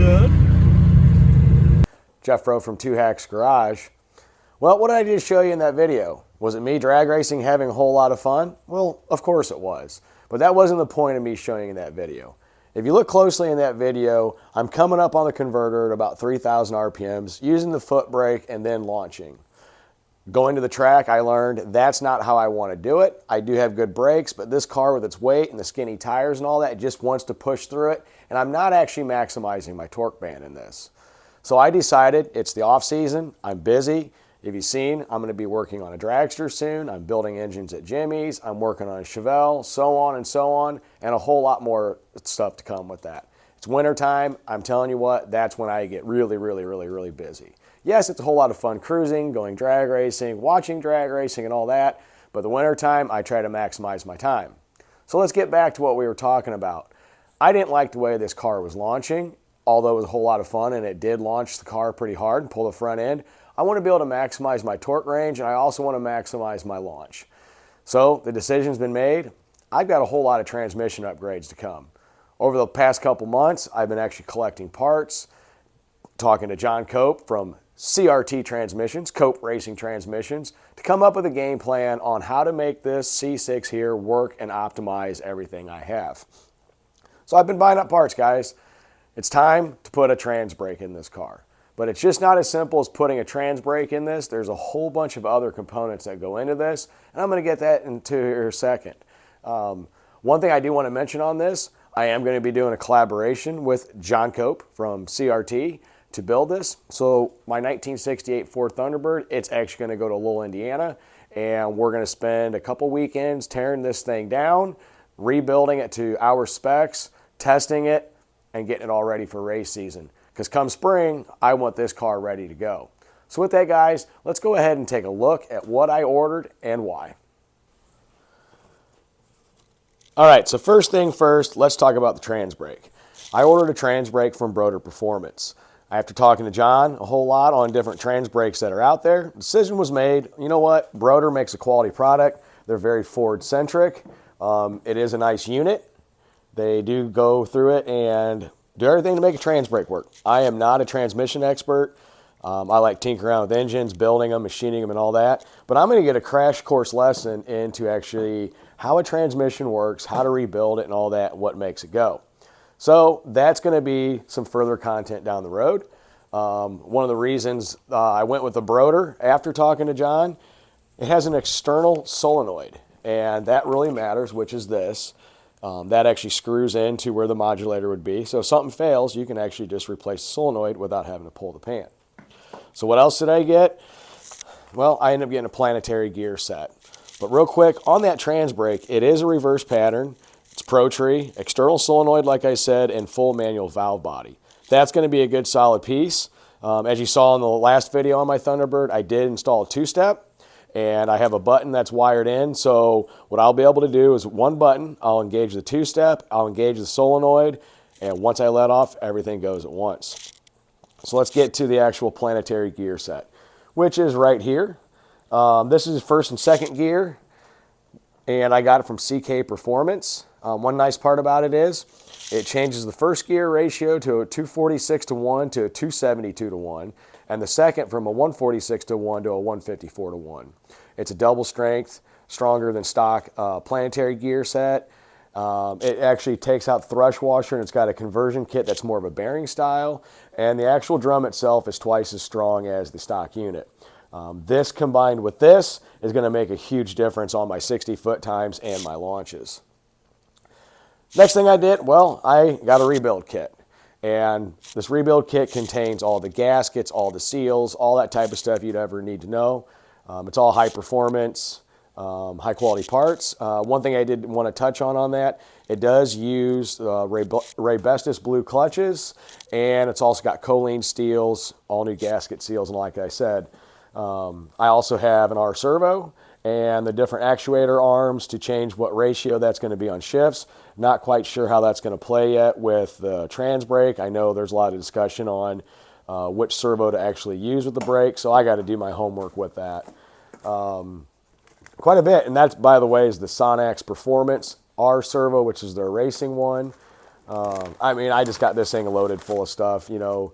good. Jeff Rowe from Two Hacks Garage. Well, what did I just show you in that video? Was it me drag racing having a whole lot of fun? Well, of course it was. But that wasn't the point of me showing you that video. If you look closely in that video, I'm coming up on the converter at about 3,000 RPMs, using the foot brake and then launching. Going to the track, I learned that's not how I want to do it. I do have good brakes, but this car with its weight and the skinny tires and all that just wants to push through it, and I'm not actually maximizing my torque band in this. So I decided it's the off season, I'm busy. If you've seen, I'm going to be working on a dragster soon. I'm building engines at Jimmy's. I'm working on a Chevelle, so on and so on, and a whole lot more stuff to come with that. It's winter time. I'm telling you what, that's when I get really busy. Yes, it's a whole lot of fun cruising, going drag racing, watching drag racing and all that, but the winter time, I try to maximize my time. So let's get back to what we were talking about. I didn't like the way this car was launching, although it was a whole lot of fun and it did launch the car pretty hard and pull the front end. I want to be able to maximize my torque range, and I also want to maximize my launch. So the decision's been made. I've got a whole lot of transmission upgrades to come. Over the past couple months, I've been actually collecting parts, talking to John Cope from CRT Transmissions, Cope Racing Transmissions, to come up with a game plan on how to make this C6 here work and optimize everything I have. So I've been buying up parts, guys. It's time to put a transbrake in this car. But it's just not as simple as putting a transbrake in this. There's a whole bunch of other components that go into this, and I'm going to get that into here in a second. One thing I do want to mention on this, I am going to be doing a collaboration with John Cope from CRT to build this. So my 1968 Ford Thunderbird, it's actually going to go to Lowell, Indiana, and we're going to spend a couple weekends tearing this thing down, rebuilding it to our specs, testing it, and getting it all ready for race season. Because come spring, I want this car ready to go. So with that, guys, let's go ahead and take a look at what I ordered and why. All right, so first thing first, let's talk about the transbrake. I ordered a transbrake from Broder Performance. After talking to John a whole lot on different transbrakes that are out there, the decision was made, you know what, Broder makes a quality product. They're very Ford-centric. It is a nice unit. They do go through it and do everything to make a transbrake work. I am not a transmission expert. I like tinkering around with engines, building them, machining them, and all that. But I'm going to get a crash course lesson into actually how a transmission works, how to rebuild it, and all that, what makes it go. So that's going to be some further content down the road. One of the reasons I went with the Broder after talking to John, it has an external solenoid, and that really matters, which is this. That actually screws into where the modulator would be. So if something fails, you can actually just replace the solenoid without having to pull the pan. So what else did I get? Well, I ended up getting a planetary gear set. But real quick, on that transbrake, it is a reverse pattern. It's Pro-Tree, external solenoid, like I said, and full manual valve body. That's going to be a good solid piece. As you saw in the last video on my Thunderbird, I did install a two-step. And I have a button that's wired in, so what I'll be able to do is one button, I'll engage the two-step, I'll engage the solenoid, and once I let off, everything goes at once. So let's get to the actual planetary gear set, which is right here. This is first and second gear, and I got it from CK Performance. One nice part about it is it changes the first gear ratio to a 246:1 to a 272:1. And the second from a 146:1 to a 154:1. It's a double strength, stronger than stock planetary gear set. It actually takes out the thrush washer, and it's got a conversion kit that's more of a bearing style. And the actual drum itself is twice as strong as the stock unit. This combined with this is going to make a huge difference on my 60-foot times and my launches. Next thing I did, well, I got a rebuild kit. And this rebuild kit contains all the gaskets, all the seals, all that type of stuff you'd ever need to know. It's all high performance, high quality parts. One thing I did want to touch on that, it does use Raybestos blue clutches, and it's also got choline steels, all new gasket seals, and like I said, I also have an R servo and the different actuator arms to change what ratio that's going to be on shifts. Not quite sure how that's going to play yet with the transbrake. I know there's a lot of discussion on which servo to actually use with the brake, so I got to do my homework with that. Quite a bit, and that, by the way, is the Sonax Performance R servo, which is their racing one. I mean, I just got this thing loaded full of stuff, you know.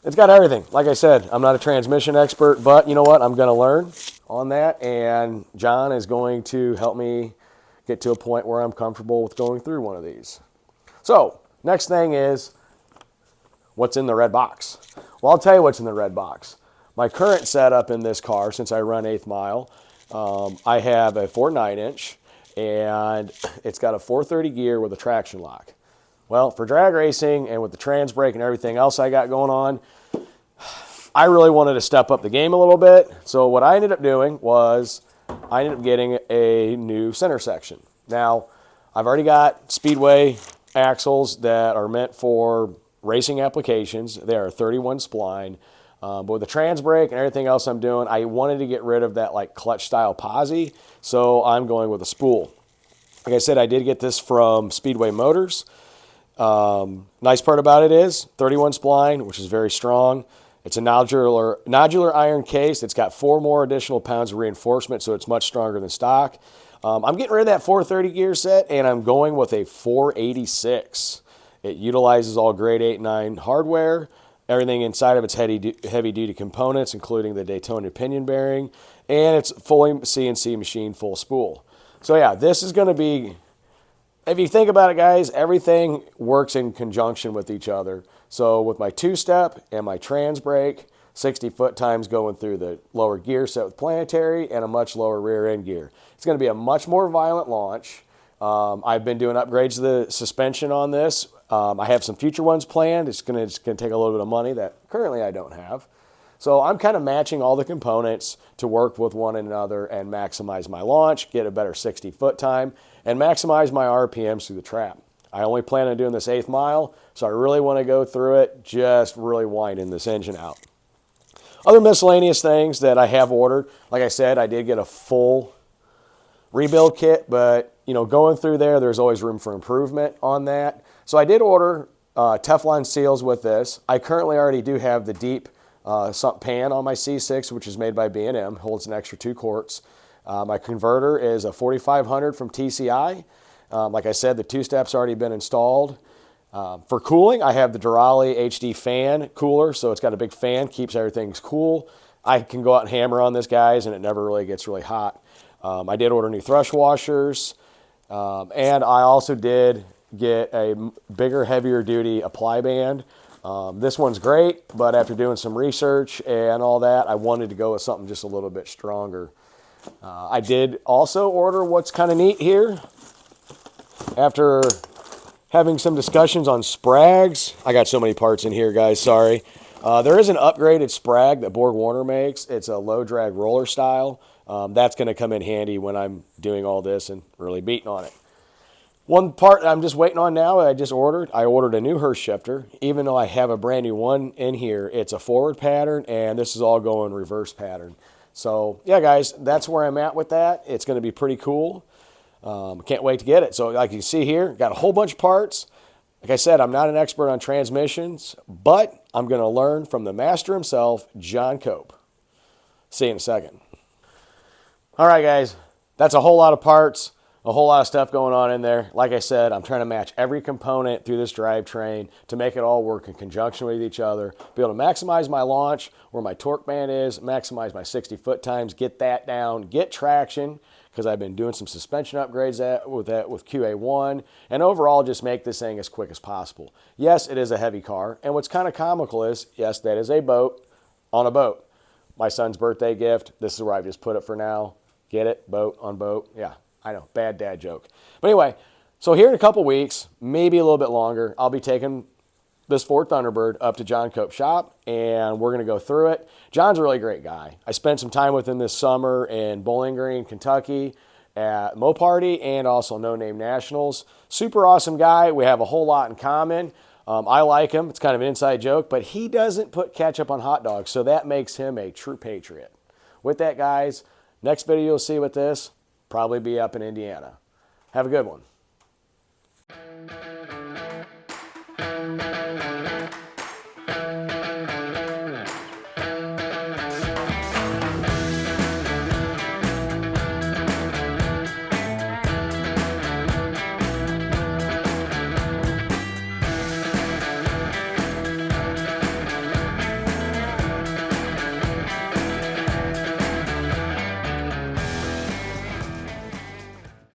It's got everything. Like I said, I'm not a transmission expert, but you know what? I'm going to learn on that, and John is going to help me get to a point where I'm comfortable with going through one of these. So, next thing is, what's in the red box? Well, I'll tell you what's in the red box. My current setup in this car, since I run 8th mile, I have a Ford 9-inch, and it's got a 430 gear with a traction lock. Well, for drag racing and with the transbrake and everything else I got going on, I really wanted to step up the game a little bit. So what I ended up doing was I ended up getting a new center section. Now, I've already got Speedway axles that are meant for racing applications. They are 31 spline. But with the transbrake and everything else I'm doing, I wanted to get rid of that like clutch style posi. So I'm going with a spool. Like I said, I did get this from Speedway Motors. Nice part about it is 31 spline, which is very strong. It's a nodular iron case. It's got 4 more additional pounds of reinforcement, so it's much stronger than stock. I'm getting rid of that 430 gear set, and I'm going with a 486. It utilizes all grade 8 and 9 hardware. Everything inside of it's heavy-duty components, including the Daytona pinion bearing, and it's fully CNC machine full spool. So yeah, this is going to be, if you think about it, guys, everything works in conjunction with each other. So with my 2-step and my transbrake, 60 foot times going through the lower gear set with planetary and a much lower rear end gear. It's going to be a much more violent launch. I've been doing upgrades to the suspension on this. I have some future ones planned. It's going to take a little bit of money that currently I don't have. So I'm kind of matching all the components to work with one another and maximize my launch, get a better 60 foot time, and maximize my RPMs through the trap. I only plan on doing this 8th mile, so I really want to go through it, just really winding this engine out. Other miscellaneous things that I have ordered, like I said, I did get a full rebuild kit, but you know, going through there, there's always room for improvement on that. So I did order Teflon seals with this. I currently already do have the deep pan on my C6, which is made by B&M, holds an extra 2 quarts. My converter is a 4500 from TCI. Like I said, the 2-step's already been installed. For cooling, I have the Durali HD fan cooler, so it's got a big fan, keeps everything cool. I can go out and hammer on this, guys, and it never really gets really hot. I did order new thrush washers, and I also did get a bigger, heavier duty apply band. This one's great, but after doing some research and all that, I wanted to go with something just a little bit stronger. I did also order what's kind of neat here. After having some discussions on sprags, I got so many parts in here, guys, sorry. There is an upgraded sprag that Borg Warner makes. It's a low drag roller style. That's going to come in handy when I'm doing all this and really beating on it. One part I'm just waiting on now, I ordered a new Hurst shifter. Even though I have a brand new one in here, it's a forward pattern, and this is all going reverse pattern. So yeah, guys, that's where I'm at with that. It's going to be pretty cool. Can't wait to get it. So like you see here, got a whole bunch of parts. Like I said, I'm not an expert on transmissions, but I'm going to learn from the master himself, John Cope. See you in a second. All right, guys, that's a whole lot of parts, a whole lot of stuff going on in there. Like I said, I'm trying to match every component through this drivetrain to make it all work in conjunction with each other, be able to maximize my launch, where my torque band is, maximize my 60 foot times, get that down, get traction, because I've been doing some suspension upgrades with QA1, and overall just make this thing as quick as possible. Yes, it is a heavy car, and what's kind of comical is, yes, that is a boat on a boat. My son's birthday gift, this is where I've just put it for now. Get it? Boat on boat. Yeah, I know, bad dad joke. But anyway, so here in a couple weeks, maybe a little bit longer, I'll be taking this Ford Thunderbird up to John Cope's shop, and we're going to go through it. John's a really great guy. I spent some time with him this summer in Bowling Green, Kentucky at Mo Party and also No Name Nationals. Super awesome guy. We have a whole lot in common. I like him. It's kind of an inside joke, but he doesn't put ketchup on hot dogs, so that makes him a true patriot. With that, guys, next video you'll see with this, probably be up in Indiana. Have a good one.